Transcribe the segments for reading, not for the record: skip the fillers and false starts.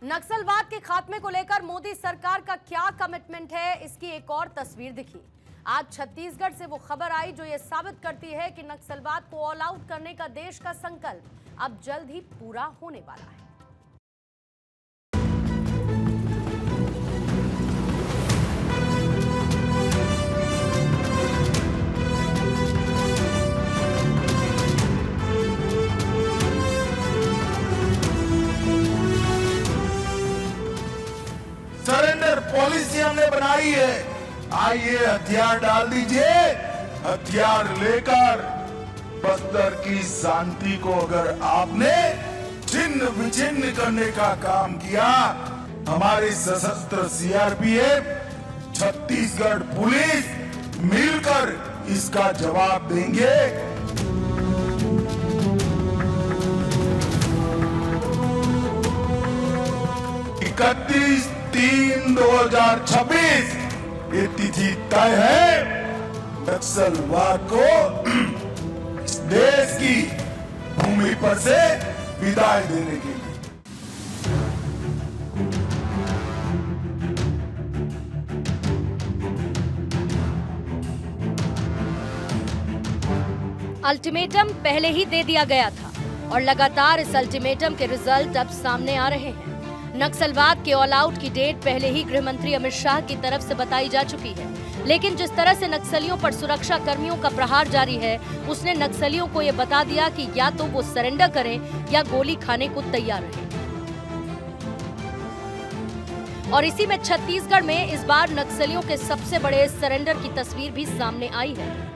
नक्सलवाद के खात्मे को लेकर मोदी सरकार का क्या कमिटमेंट है, इसकी एक और तस्वीर दिखी। आज छत्तीसगढ़ से वो खबर आई जो ये साबित करती है कि नक्सलवाद को ऑल आउट करने का देश का संकल्प अब जल्द ही पूरा होने वाला है। सरेंडर पॉलिसी हमने बनाई है। आइए हथियार डाल दीजिए, हथियार लेकर बस्तर की शांति को अगर आपने छिन्न विछिन्न करने का काम किया, हमारी सशस्त्र सीआरपीएफ, छत्तीसगढ़ पुलिस मिलकर इसका जवाब देंगे। 31/3/2026 ये तिथि तय है नक्सलवाद को इस देश की भूमि पर से विदाई देने के लिए। अल्टीमेटम पहले ही दे दिया गया था और लगातार इस अल्टीमेटम के रिजल्ट अब सामने आ रहे हैं। नक्सलवाद के ऑल आउट की डेट पहले ही गृह मंत्री अमित शाह की तरफ से बताई जा चुकी है, लेकिन जिस तरह से नक्सलियों पर सुरक्षा कर्मियों का प्रहार जारी है, उसने नक्सलियों को ये बता दिया कि या तो वो सरेंडर करें या गोली खाने को तैयार रहें। और इसी में छत्तीसगढ़ में इस बार नक्सलियों के सबसे बड़े सरेंडर की तस्वीर भी सामने आई है।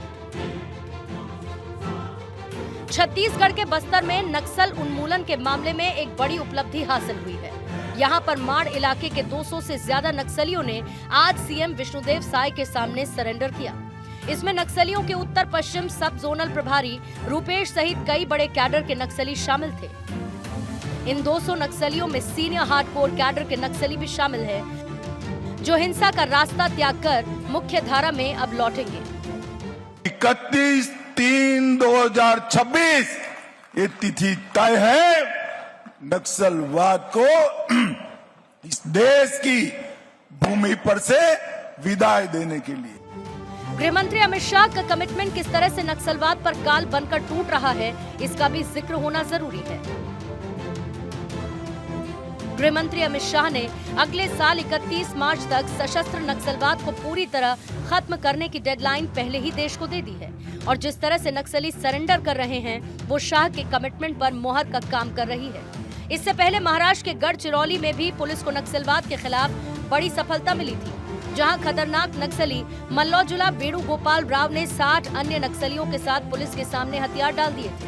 छत्तीसगढ़ के बस्तर में नक्सल उन्मूलन के मामले में एक बड़ी उपलब्धि हासिल हुई है। यहाँ पर माड़ इलाके के 200 से ज्यादा नक्सलियों ने आज सीएम विष्णुदेव साय के सामने सरेंडर किया। इसमें नक्सलियों के उत्तर पश्चिम सब जोनल प्रभारी रूपेश सहित कई बड़े कैडर के नक्सली शामिल थे। इन 200 नक्सलियों में सीनियर हार्डकोर कैडर के नक्सली भी शामिल है, जो हिंसा का रास्ता त्याग कर मुख्य धारा में अब लौटेंगे। 31/3/2026 ये तिथि तय है नक्सलवाद को इस देश की भूमि पर से विदाई देने के लिए। गृह मंत्री अमित शाह का कमिटमेंट किस तरह से नक्सलवाद पर काल बनकर टूट रहा है, इसका भी जिक्र होना जरूरी है। गृह मंत्री अमित शाह ने अगले साल 31 मार्च तक सशस्त्र नक्सलवाद को पूरी तरह खत्म करने की डेडलाइन पहले ही देश को दे दी है और जिस तरह से नक्सली सरेंडर कर रहे हैं, वो शाह के कमिटमेंट पर मोहर का काम कर रही है। इससे पहले महाराष्ट्र के गढ़चिरौली में भी पुलिस को नक्सलवाद के खिलाफ बड़ी सफलता मिली थी, जहां खतरनाक नक्सली मल्लौजुला वेणुगोपाल राव ने 60 अन्य नक्सलियों के साथ पुलिस के सामने हथियार डाल दिए थे।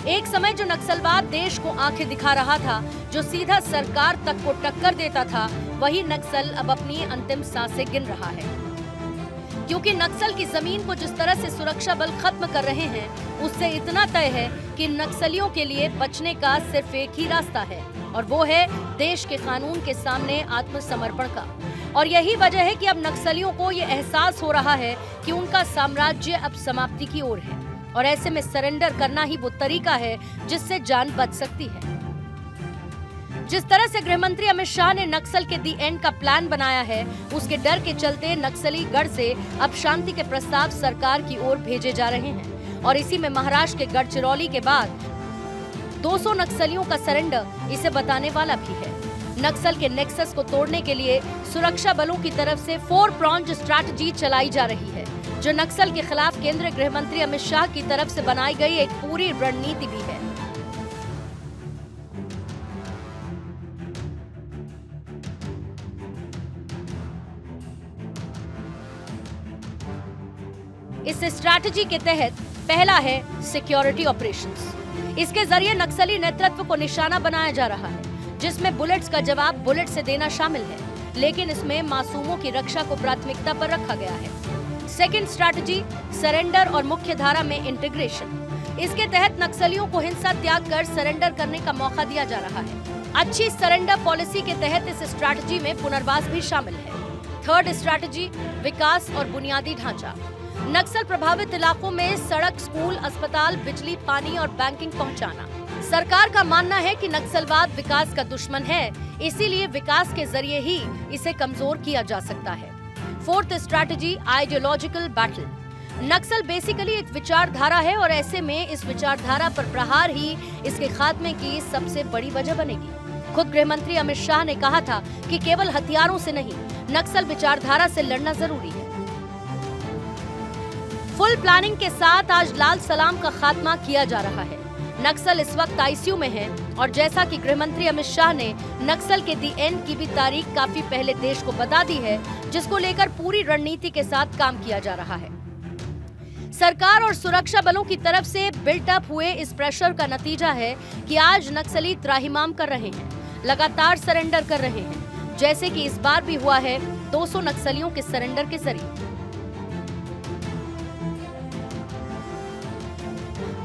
एक समय जो नक्सलवाद देश को आंखें दिखा रहा था, जो सीधा सरकार तक को टक्कर देता था, वही नक्सल अब अपनी अंतिम सांसें गिन रहा है। क्योंकि नक्सल की जमीन को जिस तरह से सुरक्षा बल खत्म कर रहे हैं, उससे इतना तय है कि नक्सलियों के लिए बचने का सिर्फ एक ही रास्ता है और वो है देश के कानून के सामने आत्मसमर्पण का। और यही वजह है कि अब नक्सलियों को ये एहसास हो रहा है कि उनका साम्राज्य अब समाप्ति की ओर है और ऐसे में सरेंडर करना ही वो तरीका है जिससे जान बच सकती है। जिस तरह से गृह मंत्री अमित शाह ने नक्सल के दी एंड का प्लान बनाया है, उसके डर के चलते नक्सली गढ़ से अब शांति के प्रस्ताव सरकार की ओर भेजे जा रहे हैं और इसी में महाराष्ट्र के गढ़चिरौली के बाद 200 नक्सलियों का सरेंडर इसे बताने वाला भी है। नक्सल के नेक्सस को तोड़ने के लिए सुरक्षा बलों की तरफ से 4 प्रॉन्ज स्ट्रैटेजी चलाई जा रही है, जो नक्सल के खिलाफ केंद्रीय गृह मंत्री अमित शाह की तरफ से बनाई गई एक पूरी रणनीति भी है। इस स्ट्रैटेजी के तहत पहला है सिक्योरिटी ऑपरेशंस। इसके जरिए नक्सली नेतृत्व को निशाना बनाया जा रहा है, जिसमें बुलेट्स का जवाब बुलेट से देना शामिल है, लेकिन इसमें मासूमों की रक्षा को प्राथमिकता पर रखा गया है। सेकेंड स्ट्रैटेजी सरेंडर और मुख्य धारा में इंटीग्रेशन। इसके तहत नक्सलियों को हिंसा त्याग कर सरेंडर करने का मौका दिया जा रहा है। अच्छी सरेंडर पॉलिसी के तहत इस स्ट्रैटेजी में पुनर्वास भी शामिल है। थर्ड स्ट्रैटेजी विकास और बुनियादी ढांचा। नक्सल प्रभावित इलाकों में सड़क, स्कूल, अस्पताल, बिजली, पानी और बैंकिंग पहुंचाना। सरकार का मानना है कि नक्सलवाद विकास का दुश्मन है, इसीलिए विकास के जरिए ही इसे कमजोर किया जा सकता है। Fourth strategy, ideological battle. Naxal basically एक विचारधारा है और ऐसे में इस विचारधारा पर प्रहार ही इसके खात्मे की सबसे बड़ी वजह बनेगी। खुद गृह मंत्री अमित शाह ने कहा था कि केवल हथियारों से नहीं, नक्सल विचारधारा से लड़ना जरूरी है। फुल प्लानिंग के साथ आज लाल सलाम का खात्मा किया जा रहा है। नक्सल इस वक्त आईसीयू में है और जैसा कि गृह मंत्री अमित शाह ने नक्सल के दी एंड की भी तारीख काफी पहले देश को बता दी है, जिसको लेकर पूरी रणनीति के साथ काम किया जा रहा है। सरकार और सुरक्षा बलों की तरफ से बिल्टअप हुए इस प्रेशर का नतीजा है कि आज नक्सली त्राहिमाम कर रहे हैं, लगातार सरेंडर कर रहे हैं, जैसे कि इस बार भी हुआ है 200 नक्सलियों के सरेंडर के जरिए।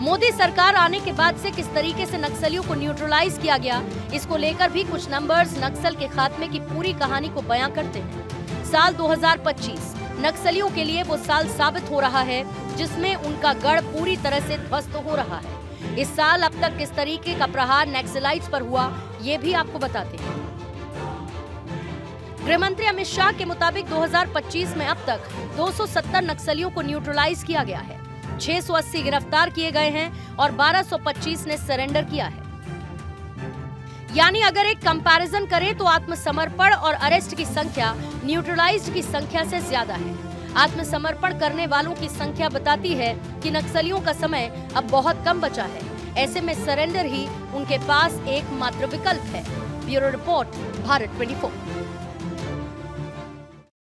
मोदी सरकार आने के बाद से किस तरीके से नक्सलियों को न्यूट्रलाइज किया गया, इसको लेकर भी कुछ नंबर्स नक्सल के खात्मे की पूरी कहानी को बयां करते हैं। साल 2025 नक्सलियों के लिए वो साल साबित हो रहा है जिसमें उनका गढ़ पूरी तरह से ध्वस्त हो रहा है। इस साल अब तक किस तरीके का प्रहार नक्सलाइट्स पर हुआ, ये भी आपको बताते हैं। गृह मंत्री अमित शाह के मुताबिक 2025 में अब तक 270 नक्सलियों को न्यूट्रलाइज किया गया है, 680 गिरफ्तार किए गए हैं और 1225 ने सरेंडर किया है। यानी अगर एक कंपैरिजन करें तो आत्मसमर्पण और अरेस्ट की संख्या न्यूट्रलाइज्ड की संख्या से ज्यादा है। आत्मसमर्पण करने वालों की संख्या बताती है कि नक्सलियों का समय अब बहुत कम बचा है। ऐसे में सरेंडर ही उनके पास एकमात्र विकल्प है। Bureau report, Bharat 24।